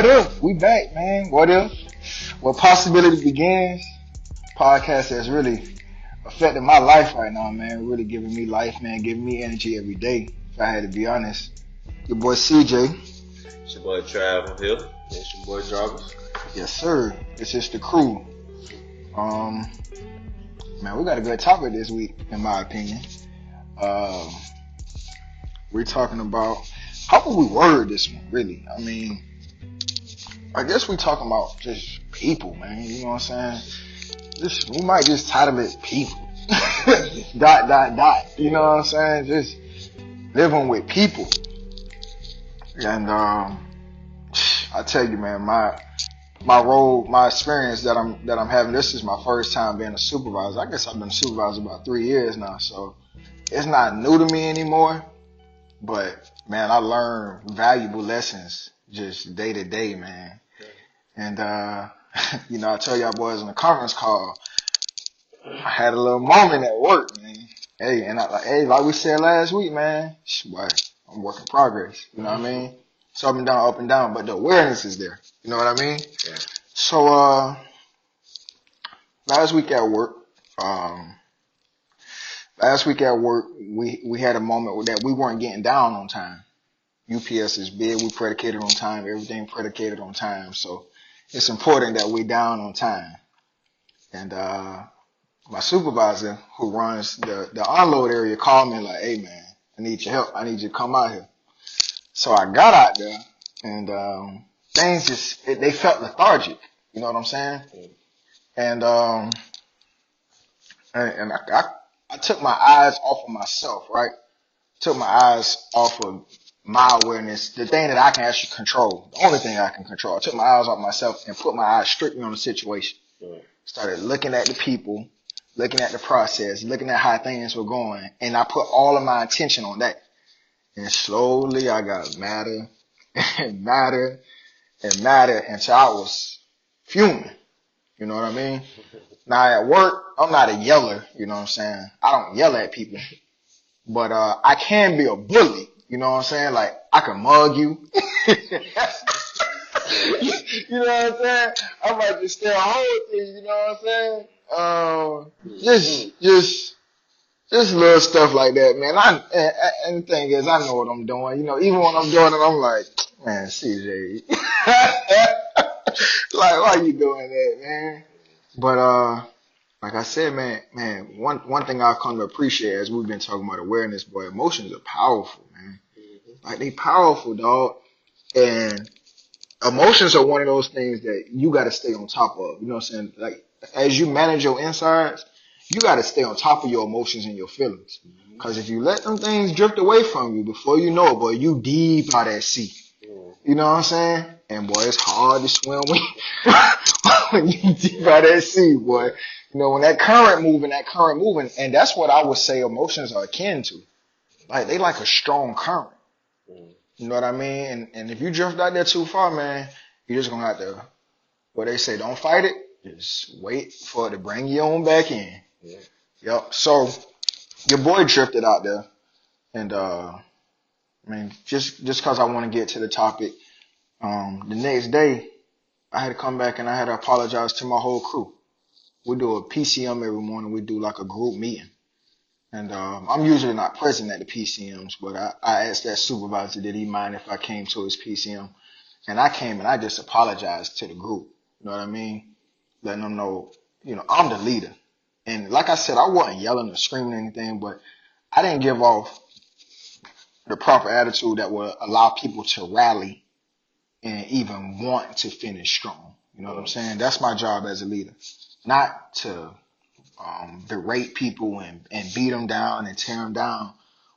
What if? We back, man. What if? What possibility begins? Podcast that's really affecting my life right now, man. Really giving me life, man. Giving me energy every day. If I had to be honest. Your boy CJ. It's your boy Trav here. It's your boy Jarvis. Yes, sir. It's just the crew. Um, Man, we got a good topic this week, in my opinion. Um, we're talking about how would we word this one, really? I mean, I guess we're talking about just people, man. You know what I'm saying? We might just title it people. dot, dot, dot. You know what I'm saying? Just living with people. And I tell you, man, my role, my experience that I'm having. This is my first time being a supervisor. I guess I've been a supervisor about 3 years now, so it's not new to me anymore. But man, I learned valuable lessons just day to day, man. And you know, I tell y'all boys in the conference call, I had a little moment at work, man. Hey, and like we said last week, man, boy, I'm work in progress. You know what I mean? It's up and down, but the awareness is there. You know what I mean? Yeah. So last week at work, we had a moment that we weren't getting down on time. UPS is big. We predicated on time. Everything predicated on time. So it's important that we down on time. And my supervisor, who runs the unload area, called me like, "Hey man, I need your help. I need you to come out here." So I got out there, and things they felt lethargic. You know what I'm saying? And I took my eyes off of myself, right? Took my eyes off of my awareness, the thing that I can actually control, the only thing I can control. I took my eyes off myself and put my eyes strictly on the situation. Started looking at the people, looking at the process, looking at how things were going, and I put all of my attention on that. And slowly I got madder and madder and madder until I was fuming. You know what I mean? Now at work, I'm not a yeller, you know what I'm saying? I don't yell at people. But I can be a bully, you know what I'm saying? Like, I can mug you. You know what I'm saying? I might just stare a whole thing, you know what I'm saying? Just little stuff like that, man. And the thing is, I know what I'm doing. You know, even when I'm doing it, I'm like, man, CJ. Like, why you doing that, man? But like I said, man, one thing I've come to appreciate as we've been talking about awareness, boy, emotions are powerful, man. Like, they powerful, dog. And emotions are one of those things that you got to stay on top of. You know what I'm saying? Like, as you manage your insides, you got to stay on top of your emotions and your feelings. Because if you let them things drift away from you, before you know it, boy, you deep out at sea. You know what I'm saying? And boy, it's hard to swim when you deep out at sea, boy. You know, when that current moving, and that's what I would say emotions are akin to. Like, they like a strong current. You know what I mean? And if you drift out there too far, man, you're just gonna have to, what they say, don't fight it. Just wait for it to bring you on back in. Yeah. Yep. So your boy drifted out there, and I mean, just because I want to get to the topic, the next day I had to come back and I had to apologize to my whole crew. We do a PCM every morning. We do like a group meeting. And I'm usually not present at the PCMs, but I asked that supervisor, did he mind if I came to his PCM? And I came and I just apologized to the group. You know what I mean? Letting them know, you know, I'm the leader. And like I said, I wasn't yelling or screaming or anything, but I didn't give off the proper attitude that would allow people to rally and even want to finish strong. You know what I'm saying? That's my job as a leader. Not to berate people and beat them down and tear them down,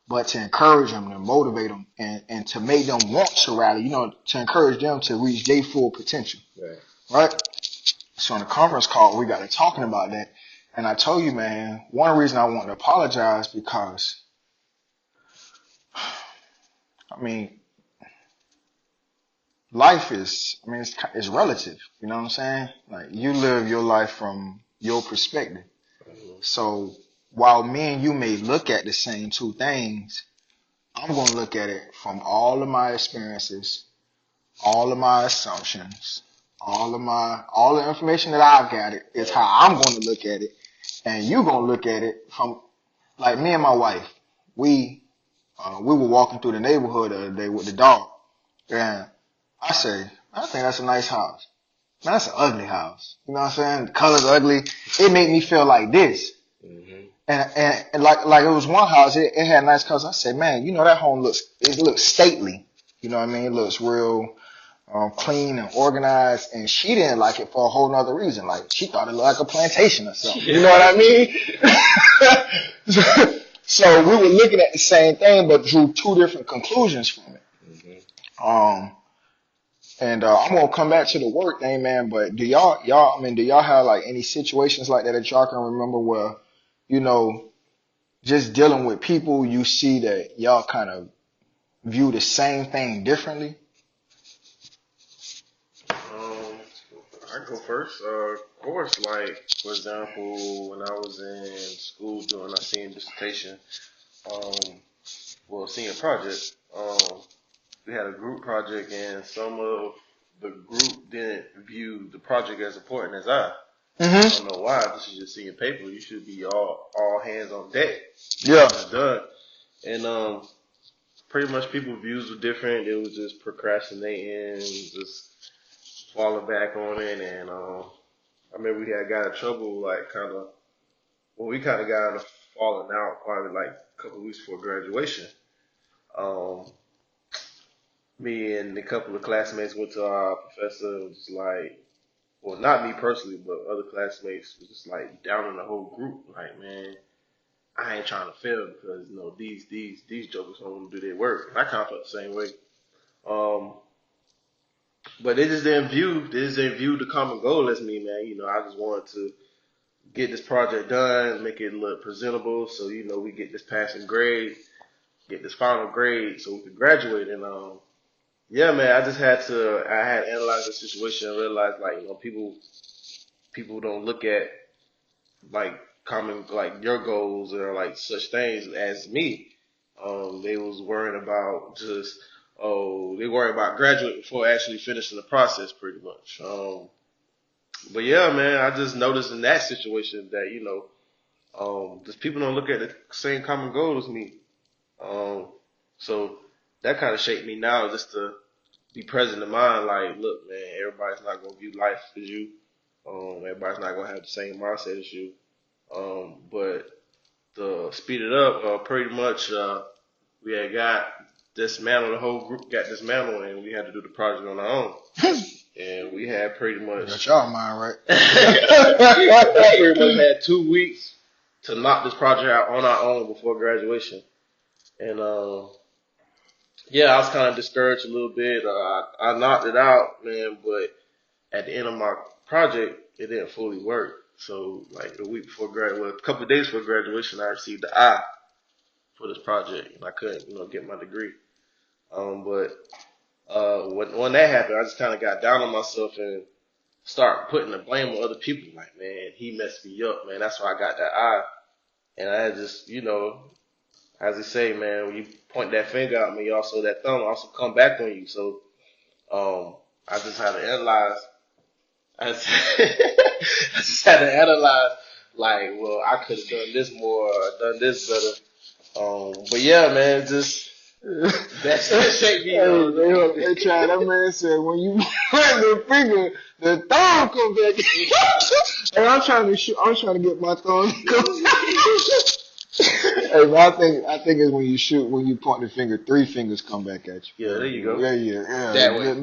but to encourage them, to motivate them, and to make them want to rally, you know, to encourage them to reach their full potential. Right? So in the conference call, we got to talking about that. And I told you, man, one reason I want to apologize because, I mean, life is, I mean, it's relative. You know what I'm saying? Like, you live your life from your perspective. So while me and you may look at the same two things, I'm going to look at it from all of my experiences, all of my assumptions, all the information that I've gathered is how I'm going to look at it, and you going to look at it from, like, me and my wife. We were walking through the neighborhood the other day with the dog, and I think that's a nice house. Man, that's an ugly house. You know what I'm saying? The color's ugly. It made me feel like this. Mm-hmm. And like it was one house, it had nice colors. I said, man, you know, that home looks stately. You know what I mean? It looks real clean and organized. And she didn't like it for a whole nother reason. Like, she thought it looked like a plantation or something. You know what I mean? So we were looking at the same thing, but drew two different conclusions from it. Mm-hmm. And I'm gonna come back to the work thing, man. But do y'all have like any situations like that y'all can remember where, you know, just dealing with people, you see that y'all kind of view the same thing differently? I can go first. Of course, like, for example, when I was in school doing our senior dissertation, senior project, we had a group project, and some of the group didn't view the project as important as I. Mm-hmm. I don't know why. This is your senior paper. You should be all hands on deck. Yeah. It's done. And pretty much people's views were different. It was just procrastinating, just falling back on it. And I remember we had got in trouble, like, we kind of got in a falling out probably like a couple of weeks before graduation. Me and a couple of classmates went to our professor and was like, well, not me personally, but other classmates was just like down on the whole group. Like, man, I ain't trying to fail because, you know, these jokers don't want to do their work. And I kind of felt the same way. But they just didn't view the common goal as me, man. You know, I just wanted to get this project done, make it look presentable, so, you know, we get this passing grade, get this final grade, so we could graduate. And yeah, man, I had to analyze the situation and realize, like, you know, people don't look at like common, like, your goals or like such things as me. They was worrying about they worry about graduating before actually finishing the process, pretty much. But yeah, man, I just noticed in that situation that, you know, just people don't look at the same common goal as me. So that kind of shaped me now, just to be present in mind. Like, look, man, everybody's not gonna view life as you. Everybody's not gonna have the same mindset as you. But to speed it up, pretty much, we had got dismantled. The whole group got dismantled, and we had to do the project on our own. And we had pretty much. Got y'all mind right. We pretty much had 2 weeks to knock this project out on our own before graduation. And yeah, I was kind of discouraged a little bit. I knocked it out, man, but at the end of my project, it didn't fully work. So, like, a couple of days before graduation, I received the I for this project, and I couldn't, you know, get my degree. But when that happened, I just kind of got down on myself and start putting the blame on other people. Like, man, he messed me up, man. That's why I got that I. And I just, you know, as they say, man, when you point that finger at me, also that thumb also come back on you. So, I just had to analyze. I just had to analyze, like, well, I could have done this more, or done this better. But yeah, man, just that shake me up. They tried. That man said, when you point the finger, the thumb come back. And I'm trying to get my thumb to come back. Hey, but I think it's when you point the finger, 3 fingers come back at you. Yeah, there you go. Yeah. That way.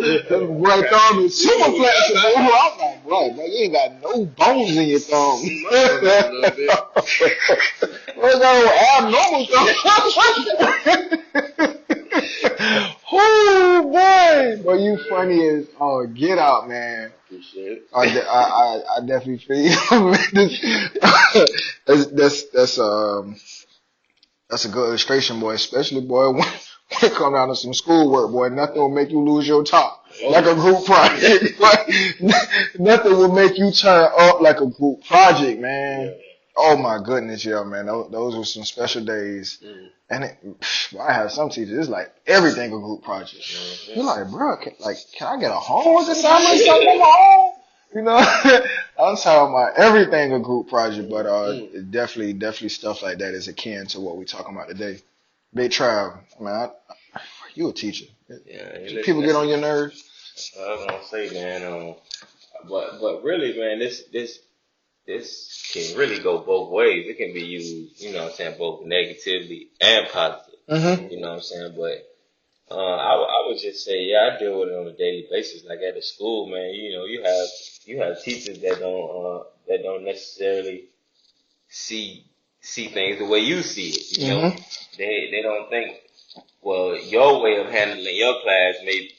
Right thumb is super flexible. I'm like, bro, you ain't got no bones in your thumb. What's that abnormal thumb? Oh boy, but you funny as get out, man. Appreciate it. I definitely feel you. That's a good illustration, boy. Especially, boy, when it come down to some schoolwork, boy, nothing will make you lose your top like a group project. Nothing will make you turn up like a group project, man. Yeah. Oh my goodness, yeah, man. Those were some special days. And I have some teachers, it's like everything a group project. You're like, bro, can I get a homework assignment or something on my own? You know, I'm talking about everything a group project, but definitely stuff like that is akin to what we're talking about today. Big Trav, man, you a teacher. Yeah, People get on your nerves. I was gonna say, man, but really, man, this can really go both ways. It can be used, you know what I'm saying, both negatively and positive. Mm-hmm. You know what I'm saying? But I would just say, yeah, I deal with it on a daily basis. Like at the school, man, you know, you have teachers that don't necessarily see things the way you see it. You know, they don't think, well, your way of handling your class may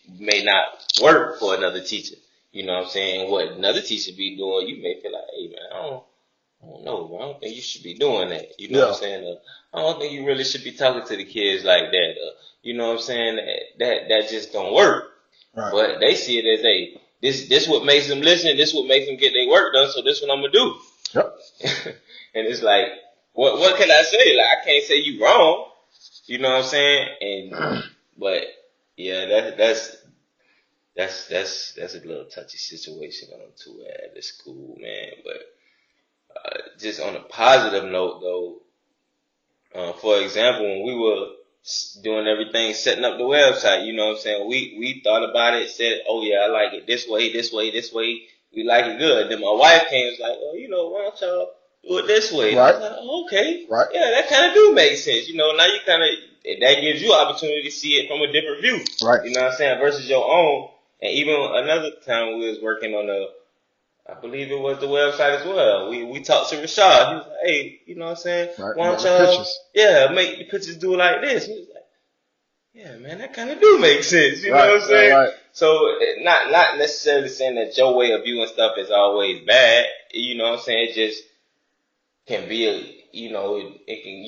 not work for another teacher. You know what I'm saying? What another teacher be doing, you may feel like, hey man, I don't know, bro. I don't think you should be doing that. You know what I'm saying? I don't think you really should be talking to the kids like that. You know what I'm saying? That just don't work. Right. But they see it as, hey, this what makes them listen. This what makes them get their work done. So this what I'm gonna do. Yep. And it's like, what can I say? Like, I can't say you wrong. You know what I'm saying? But yeah, that's a little touchy situation too at the school, man. But just on a positive note, though, for example, when we were doing everything, setting up the website, you know what I'm saying? We thought about it, said, oh yeah, I like it this way. We like it good. Then my wife came and was like, well, you know, why don't y'all do it this way? Right. I was like, oh, okay. Right. Yeah, that kind of do make sense. You know, now you that gives you opportunity to see it from a different view. Right. You know what I'm saying? Versus your own. And even another time we was working on I believe it was the website as well. We talked to Rashad. He was like, hey, you know what I'm saying? Right. Why don't y'all, make the pictures do it like this? He was like, yeah, man, that kind of do make sense. You know what I'm saying? Right. So not necessarily saying that your way of viewing stuff is always bad. You know what I'm saying? It just can be you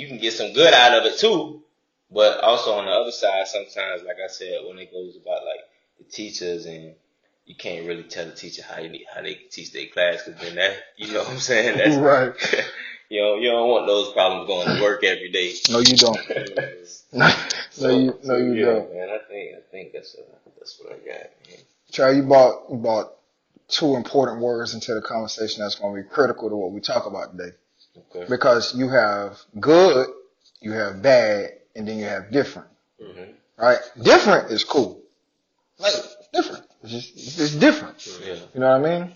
can get some good out of it too. But also on the other side, sometimes, like I said, when it goes about like the teachers, and you can't really tell the teacher how they teach their class, because then that, you know what I'm saying? That's right. you don't want those problems going to work every day. No, you don't. You don't. Man, I think that's what I got. Man. Charlie, you brought two important words into the conversation that's going to be critical to what we talk about today. Okay. Because you have good, you have bad, and then you have different. Mm-hmm. Right? Different is cool. Like, different. It's just different. Yeah. You know what I mean?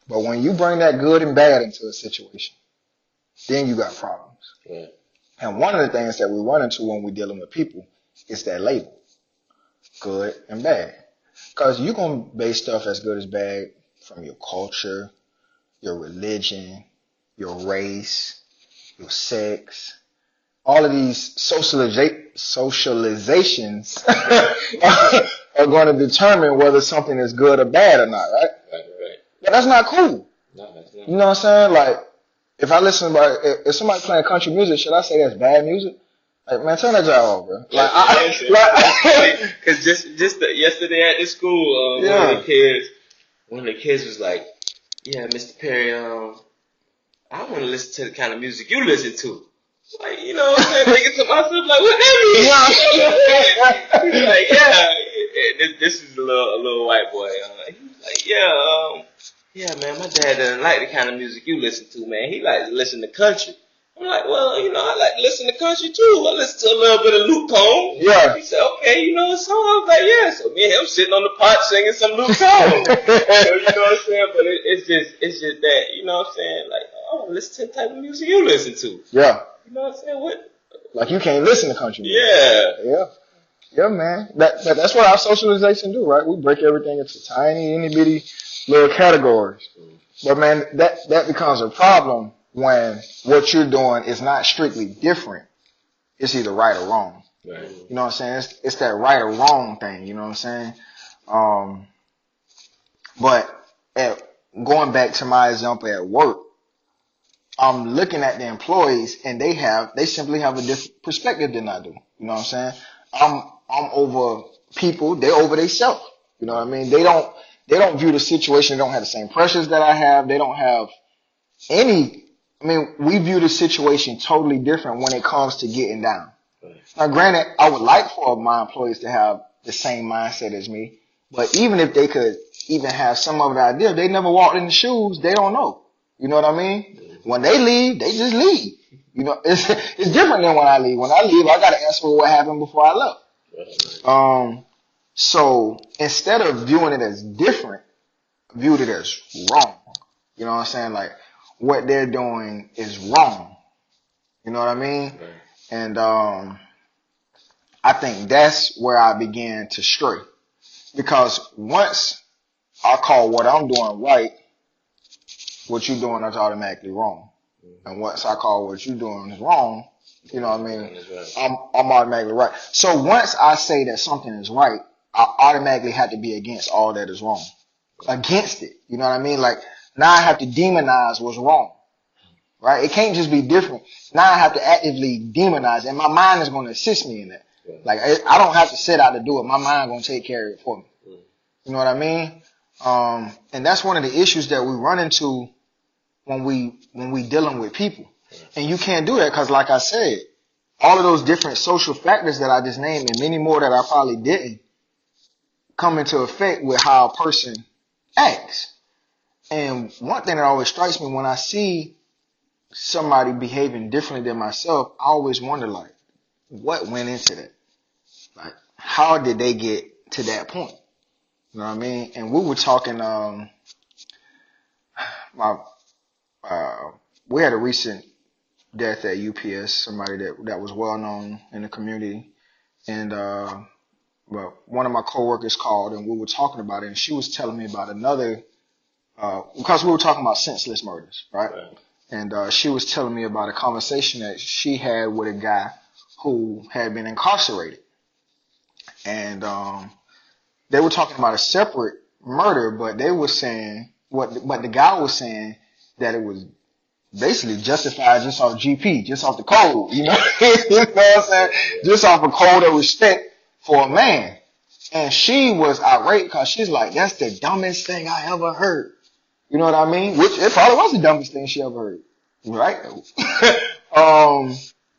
But when you bring that good and bad into a situation, then you got problems. Yeah. And one of the things that we run into when we're dealing with people is that label. Good and bad. Because you're going to base stuff as good as bad from your culture, your religion, your race, your sex. All of these socializations are going to determine whether something is good or bad or not, right? Right. But that's not cool. No, that's not. You know what I'm saying? Like, if if somebody playing country music, should I say that's bad music? Like, man, turn that job off, bro. Cause just yesterday at the school, one of the kids was like, "Yeah, Mr. Perry, I want to listen to the kind of music you listen to." Like, you know what I'm saying? Thinking to myself, like, what that mean? He's like, yeah. This is a little white boy. He was like, yeah, man, my dad doesn't like the kind of music you listen to, man. He likes to listen to country. I'm like, well, I like to listen to country too. I listen to a little bit of Luke Combs. Yeah. He said, okay, a song. I was like, yeah. So me and him sitting on the pot singing some Luke Combs. So, you know what I'm saying? But it's just that, you know what I'm saying? Like, oh, listen to the type of music you listen to. Yeah. You know what I'm saying? What? Like, you can't listen to country music. Yeah. Yeah, man. That's what our socialization do, right? We break everything into tiny, itty bitty little categories. But man, that becomes a problem when what you're doing is not strictly different. It's either right or wrong. Right. You know what I'm saying? It's that right or wrong thing. You know what I'm saying? But going back to my example at work, I'm looking at the employees, and they simply have a different perspective than I do. You know what I'm saying? I'm over people, they're over themselves. You know what I mean? They don't view the situation, they don't have the same pressures that I have. They don't have we view the situation totally different when it comes to getting down. Now, granted, I would like for my employees to have the same mindset as me, but even if they could even have some of the idea, if they never walked in the shoes, they don't know. You know what I mean? When they leave, they just leave. You know, it's different than when I leave. When I leave, I got to answer for what happened before I left. So instead of viewing it as different, viewed it as wrong. You know what I'm saying? Like, what they're doing is wrong. You know what I mean? Right. And I think that's where I began to stray. Because once I call what I'm doing right, what you're doing is automatically wrong. And once I call what you're doing is wrong, you know what I mean? I'm automatically right. So once I say that something is right, I automatically have to be against all that is wrong. Against it. You know what I mean? Like, now I have to demonize what's wrong. Right? It can't just be different. Now I have to actively demonize it, and my mind is going to assist me in that. Like, I don't have to set out to do it. My mind going to take care of it for me. You know what I mean? And that's one of the issues that we run into when we dealing with people. And you can't do that because, like I said, all of those different social factors that I just named and many more that I probably didn't come into effect with how a person acts. And one thing that always strikes me when I see somebody behaving differently than myself, I always wonder, like, what went into that? Like, how did they get to that point? You know what I mean? And we were talking, we had a recent death at UPS, somebody that was well known in the community. And, well, one of my coworkers called and we were talking about it, and she was telling me about another, because we were talking about senseless murders, right? And she was telling me about a conversation that she had with a guy who had been incarcerated. And they were talking about a separate murder, but they were saying, but the guy was saying that it was basically justified just off GP, just off the code, you know? You know what I'm saying? Just off a code of respect for a man. And she was irate because she's like, that's the dumbest thing I ever heard. You know what I mean? Which it probably was the dumbest thing she ever heard. Right?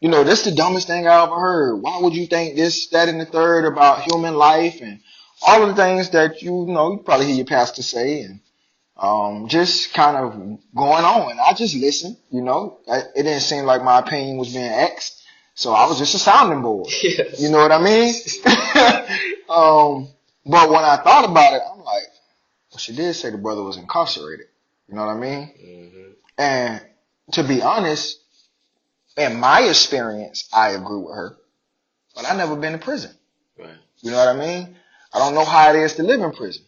You know, this is the dumbest thing I ever heard. Why would you think this, that, and the third about human life and all of the things that you probably hear your pastor say, and just kind of going on. And I just listened, you know. It didn't seem like my opinion was being asked, so I was just a sounding board. Yes. You know what I mean? But when I thought about it, I'm like, well, she did say the brother was incarcerated. You know what I mean? Mm-hmm. And to be honest, in my experience, I agree with her. But I've never been to prison. Right. You know what I mean? I don't know how it is to live in prison.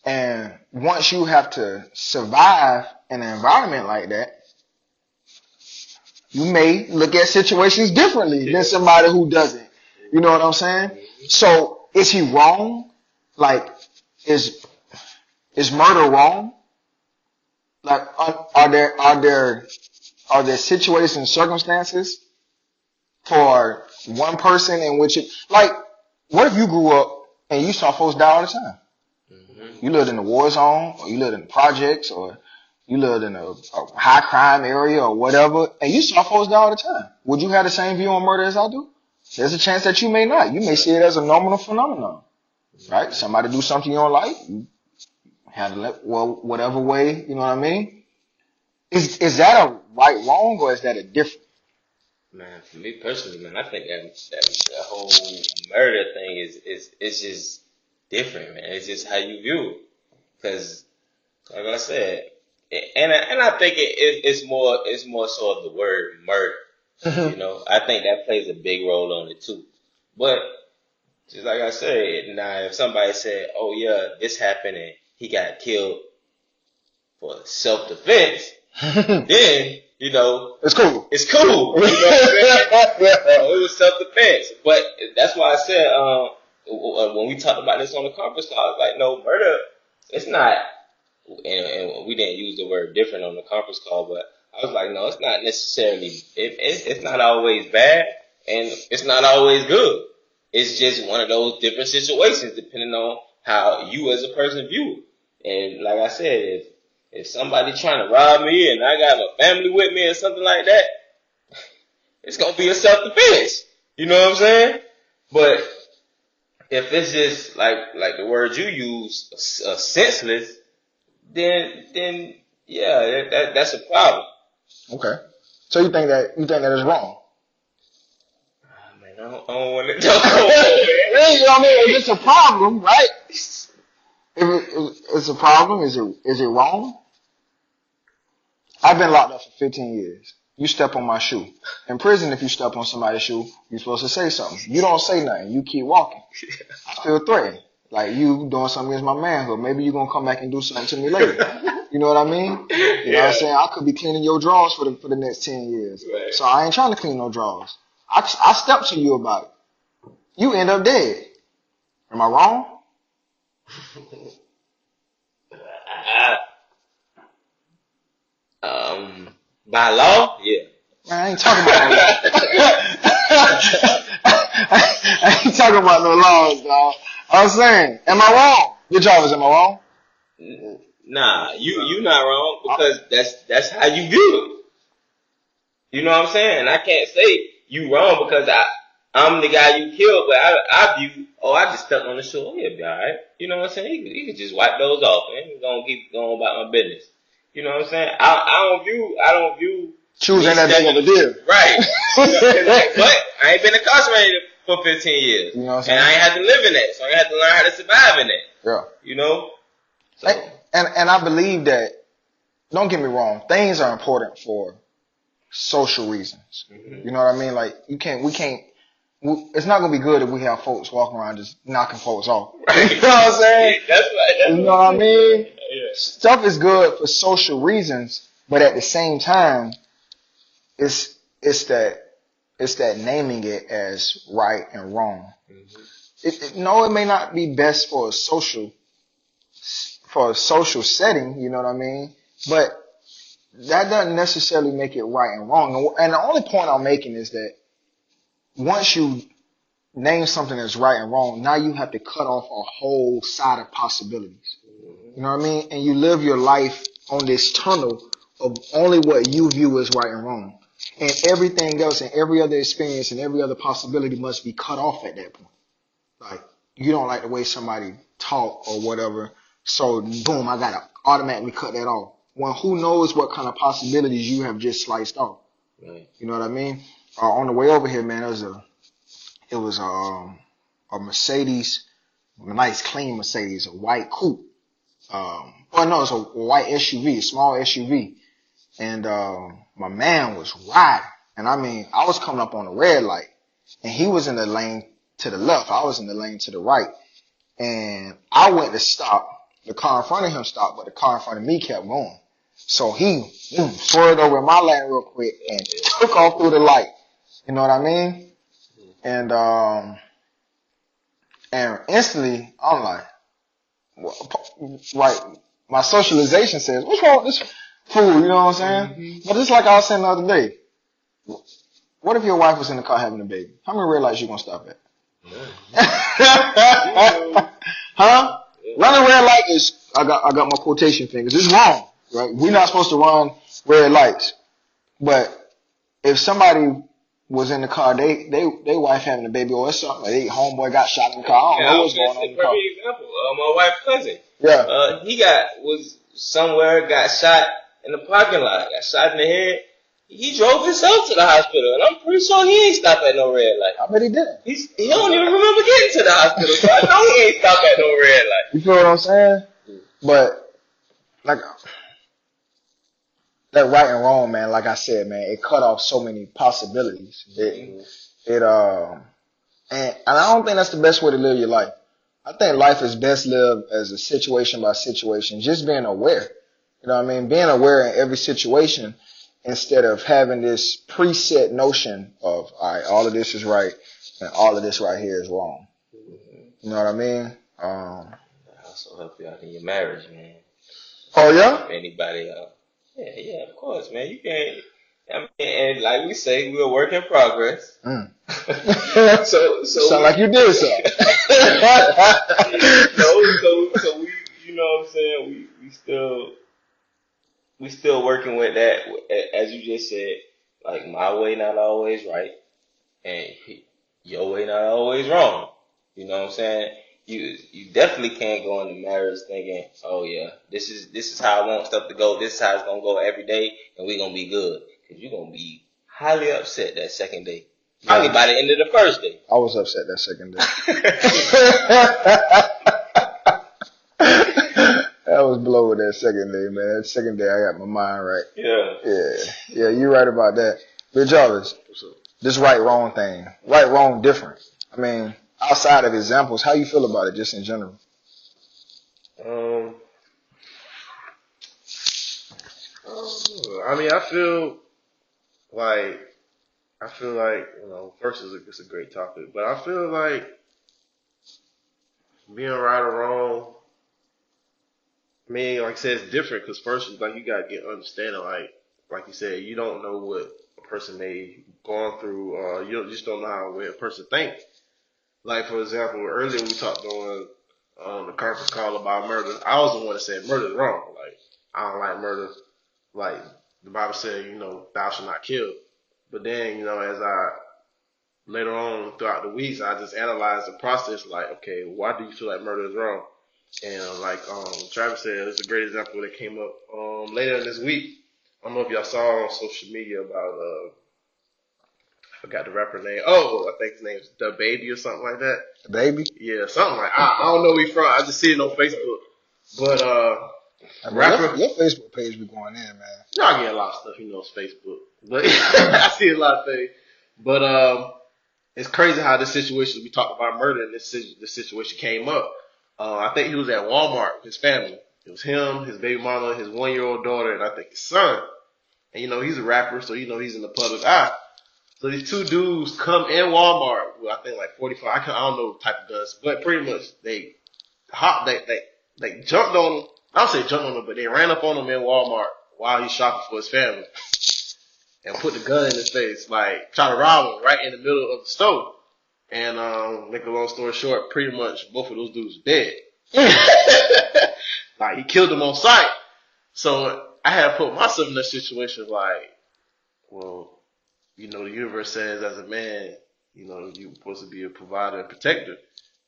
And once you have to survive in an environment like that, you may look at situations differently than somebody who doesn't. You know what I'm saying? So is he wrong? Like, is murder wrong? Like, are there situations and circumstances for one person in which it, like, what if you grew up and you saw folks die all the time? Mm-hmm. You lived in a war zone, or you lived in the projects, or you lived in a high crime area or whatever, and you saw folks die all the time. Would you have the same view on murder as I do? There's a chance that you may not. You may see it as a normal phenomenon, right? Somebody do something you don't like, you handle it, well, whatever way, you know what I mean? Is that a right wrong, or is that a different? Man, for me personally, man, I think that whole murder thing is just different, man. It's just how you view it. Because, like I said, and I think it's more so of the word murder. Mm-hmm. You know, I think that plays a big role on it too. But just like I said, now if somebody said, "Oh yeah, this happened and he got killed for self-defense," then, you know, it's cool. It's cool. You know what I'm saying? It was self-defense. But that's why I said, when we talked about this on the conference call, I was like, no, murder, it's not, and we didn't use the word different on the conference call, but I was like, no, it's not necessarily, it's not always bad, and it's not always good. It's just one of those different situations depending on how you as a person view it. And like I said, if somebody trying to rob me and I got a family with me or something like that, it's going to be a self-defense. You know what I'm saying? But if it's just like the word you use, senseless, then yeah, that's a problem. Okay. So you think that is wrong? Man, I don't want to talk about You know what I mean? If it's a problem, right? If it's a problem, is it wrong? I've been locked up for 15 years. You step on my shoe. In prison, if you step on somebody's shoe, you're supposed to say something. You don't say nothing. You keep walking. I feel threatened. Like you doing something against my manhood. Maybe you're going to come back and do something to me later. You know what I mean? You know what I'm saying? I could be cleaning your drawers for the next 10 years. Right. So I ain't trying to clean no drawers. I stepped to you about it. You end up dead. Am I wrong? By law, yeah. Man, I ain't talking about no law. I ain't talking about no laws, dog. I'm saying, am I wrong? Your Jarvis, am I wrong? Nah, you not wrong because that's how you view it. You know what I'm saying? I can't say you wrong because I'm the guy you killed, but I view, I just stepped on the shoe. He'll be alright. You know what I'm saying? He could just wipe those off and he's gonna keep going about my business. You know what I'm saying? I don't view choosing that big of a deal. Right. But I ain't been incarcerated for 15 years. You know what I'm saying? And I ain't had to live in that. So I had to learn how to survive in that. Yeah. You know? So. And I believe that, don't get me wrong, things are important for social reasons. Mm-hmm. You know what I mean? Like, it's not going to be good if we have folks walking around just knocking folks off. Right. You know what I'm saying? That's right. You know what I mean? Yeah. Stuff is good for social reasons, but at the same time, it's that naming it as right and wrong. Mm-hmm. It may not be best for a social setting, you know what I mean? But that doesn't necessarily make it right and wrong. And the only point I'm making is that once you name something as right and wrong, now you have to cut off a whole side of possibilities. You know what I mean? And you live your life on this tunnel of only what you view as right and wrong. And everything else and every other experience and every other possibility must be cut off at that point. Like, you don't like the way somebody talk or whatever, so boom, I gotta automatically cut that off. Well, who knows what kind of possibilities you have just sliced off? Right. You know what I mean? On the way over here, man, it was a Mercedes, a nice clean Mercedes, a white coupe. It's a white SUV, a small SUV. And my man was riding. And I mean, I was coming up on a red light. And he was in the lane to the left. I was in the lane to the right. And I went to stop. The car in front of him stopped, but the car in front of me kept going. So he swerved over in my lane real quick and took off through the light. You know what I mean? And instantly, I'm like, right, my socialization says, what's wrong with this fool? You know what I'm saying? Mm-hmm. But just like I was saying the other day, what if your wife was in the car having a baby? How many red lights you gonna stop at? Huh? Running red light is, I got my quotation fingers. It's wrong, right? We're not supposed to run red lights. But if somebody was in the car, they wife having a baby or something, like they homeboy got shot in the car. I don't know what's going on in the car. Example, my wife's cousin. Yeah. He was somewhere, got shot in the parking lot, got shot in the head. He drove himself to the hospital, and I'm pretty sure he ain't stopped at no red light. I bet he didn't. He don't even remember getting to the hospital, so I know he ain't stopped at no red light. You feel what I'm saying? But, like, that right and wrong, man, like I said, man, it cut off so many possibilities. And I don't think that's the best way to live your life. I think life is best lived as a situation by situation, just being aware. You know what I mean? Being aware in every situation instead of having this preset notion of, all right, all of this is right and all of this right here is wrong. You know what I mean? Also help you out in your marriage, man. Oh, yeah? Anybody else? Yeah, of course, man. You can't. I mean, and like we say, we're a work in progress. so sound like you did something. So we, you know what I'm saying? We still working with that. As you just said, like my way not always right, and your way not always wrong. You know what I'm saying? You definitely can't go into marriage thinking, oh yeah, this is how I want stuff to go. This is how it's gonna go every day, and we're gonna be good. Cause you're gonna be highly upset that second day. Probably by the end of the first day. I was upset that second day. I was blown with that second day, man. That second day, I got my mind right. Yeah, you're right about that. But Jarvis, this right wrong thing, right wrong different. I mean, outside of examples, how you feel about it, just in general? I mean, I feel like first it's a great topic, but I feel like being right or wrong. I mean, like I said, it's different because first, like you gotta get understanding. Like you said, you don't know what a person may gone through. You just don't know how a person thinks. Like for example, earlier we talked on the conference call about murder. I was the one that said murder is wrong. Like I don't like murder. Like the Bible said, thou shalt not kill. But then, as I later on throughout the weeks, I just analyzed the process. Like, okay, why do you feel like murder is wrong? And like Travis said, it's a great example that came up later this week. I don't know if y'all saw on social media about I forgot the rapper name. Oh, I think his name is The Baby or something like that. The Baby? Yeah, something like I don't know where he's from. I just see it on Facebook. But rapper, your Facebook page be going in, man. I get a lot of stuff, it's Facebook. But I see a lot of things. But it's crazy how this situation, we talked about murder, and this situation came up. I think he was at Walmart with his family. It was him, his baby mama, his 1-year-old daughter, and I think his son. And he's a rapper, so he's in the public eye. So these two dudes come in Walmart with I think like 45. I don't know the type of guns, but pretty much they jumped on him. I don't say jumped on him, but they ran up on him in Walmart while he's shopping for his family and put the gun in his face, like try to rob him right in the middle of the store. And make a long story short, pretty much both of those dudes dead. Like he killed them on sight. So I had to put myself in that situation like, well, the universe says as a man, you're supposed to be a provider and protector.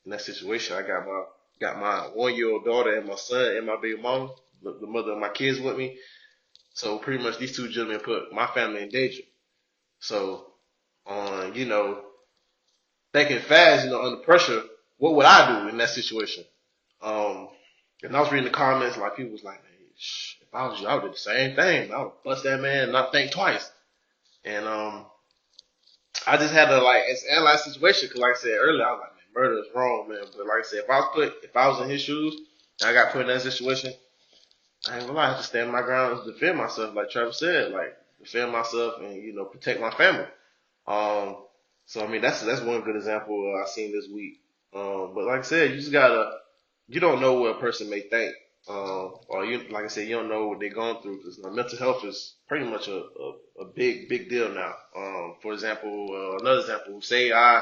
In that situation, I got my 1-year-old daughter and my son and my baby mama, the mother of my kids with me. So pretty much these two gentlemen put my family in danger. So, thinking fast, under pressure, what would I do in that situation? And I was reading the comments, like people was like, man, if I was you, I would do the same thing. I would bust that man and not think twice. And I just had to analyze the situation because, like I said earlier, I was like, man, murder is wrong, man. But like I said, if I was in his shoes and I got put in that situation, I ain't gonna lie, I have to stand my ground and defend myself, like Travis said, like defend myself and protect my family. So I mean that's one good example I seen this week. But like I said, you don't know what a person may think. Or like I said, you don't know what they're going through because mental health is pretty much a big deal now. For example, another example, say I